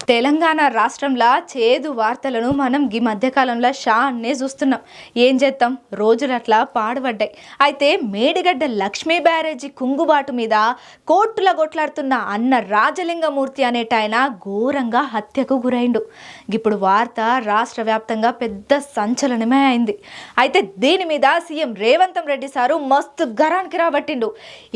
తెలంగాణ రాష్ట్రంలో చేదు వార్తలను మనం ఈ మధ్యకాలంలో షాన్నే చూస్తున్నాం. ఏం చేద్దాం, రోజులు అట్లా పాడుపడ్డాయి. అయితే మేడిగడ్డ లక్ష్మీ బ్యారేజీ కుంగుబాటు మీద కోర్టుల కొట్లాడుతున్న అన్న రాజలింగమూర్తి అనేటాయన ఘోరంగా హత్యకు గురైండు. ఇప్పుడు వార్త రాష్ట్ర వ్యాప్తంగా పెద్ద సంచలనమే అయింది. అయితే దీని మీద సీఎం రేవంత్ రెడ్డి సారు మస్తు గరానికి రాబట్టిండు.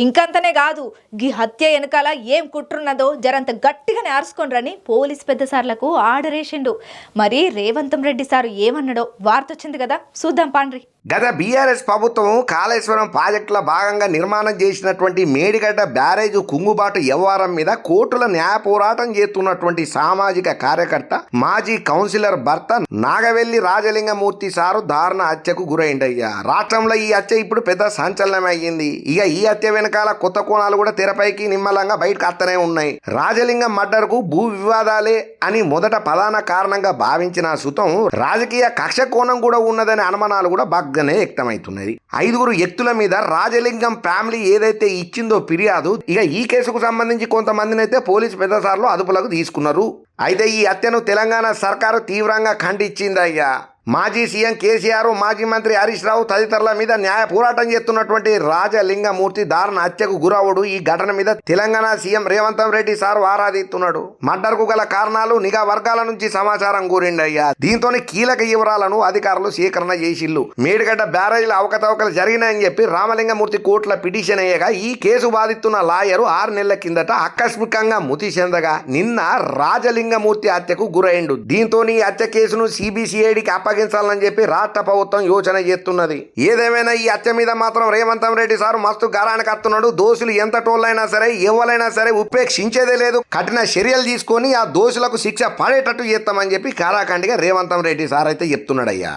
ఇంకంతనే కాదు, ఈ హత్య వెనకాల ఏం కుట్రున్నదో జరంత గట్టిగానే ఆర్చుకోండ్రని పోలీస్ పెద్ద సార్లకు ఆర్డర్ వేసిండు. మరి రేవంత్ రెడ్డి సారు ఏమన్నాడో వార్త వచ్చింది కదా, చూద్దాం పాండ్రి. గత బీఆర్ఎస్ ప్రభుత్వం కాళేశ్వరం ప్రాజెక్టుల భాగంగా నిర్మాణం చేసినటువంటి మేడిగడ్డ బ్యారేజ్ కుంగుబాటు వ్యవహారం మీద కోర్టుల న్యాయ పోరాటం చేస్తున్నటువంటి సామాజిక కార్యకర్త మాజీ కౌన్సిలర్ భర్త నాగవెల్లి రాజలింగమూర్తి సారు దారుణ హత్యకు గురైండయ్యా. రాష్ట్రంలో ఈ హత్య ఇప్పుడు పెద్ద సంచలనం అయ్యింది. ఇక ఈ హత్య వెనకాల కొత్త కోణాలు కూడా తెరపైకి నిమ్మలంగా బయటకు వస్తూనే ఉన్నాయి. రాజలింగం మర్డర్కు భూ వివాదాలే అని మొదట ప్రధాన కారణంగా భావించిన సుతం రాజకీయ కక్ష కోణం కూడా ఉన్నదనే అనుమానాలు కూడా వ్యక్తమవుతున్నది. 5 వ్యక్తుల మీద రాజలింగం ఫ్యామిలీ ఏదైతే ఇచ్చిందో ఫిర్యాదు, ఇక ఈ కేసుకు సంబంధించి కొంతమందిని అయితే పోలీసు పెద్దసార్లు అదుపులోకి తీసుకున్నారు. అయితే ఈ హత్యను తెలంగాణ సర్కారు తీవ్రంగా ఖండించిందయ్యా. మాజీ సీఎం కేసీఆర్, మాజీ మంత్రి హరీష్ రావు తదితరుల మీద న్యాయ పోరాటం చేస్తున్నటువంటి రాజలింగమూర్తి దారుణ హత్యకు గురవుడు. ఈ ఘటన మీద తెలంగాణ సీఎం రేవంత్ రెడ్డి సార్ వారాదిస్తున్నాడు. మర్డర్కు గల కారణాలు నిఘా వర్గాల నుంచి సమాచారం కోరిండయ్యా. దీంతో కీలక వివరాలను అధికారులు సేకరణ చేసిల్లు. మేడిగడ్డ బ్యారేజీల అవకతవకలు జరిగినాయని చెప్పి రామలింగమూర్తి కోర్టుల పిటిషన్ అయ్యగా ఈ కేసు బాధిస్తున్న లాయరు 6 నెలల కిందట ఆకస్మికంగా మృతి చెందగా నిన్న రాజలింగమూర్తి హత్యకు గురైండు. దీంతో ఈ హత్య కేసును సిబిసిఐడికి అప్పగించాలని చెప్పి రాష్ట్ర ప్రభుత్వం యోచన చేస్తున్నది. ఏదేమైనా ఈ హత్య మీద మాత్రం రేవంత్ రెడ్డి సార్ మస్తు గారానికి వస్తున్నాడు. దోషులు ఎంత టోళ్ళైనా సరే, ఎవరైనా సరే ఉపేక్షించేదే లేదు. కఠిన చర్యలు తీసుకొని ఆ దోషులకు శిక్ష పడేటట్టు చేస్తామని చెప్పి కారాఖండిగా రేవంత్ రెడ్డి సార్ అయితే చెప్తున్నాడయ్యా.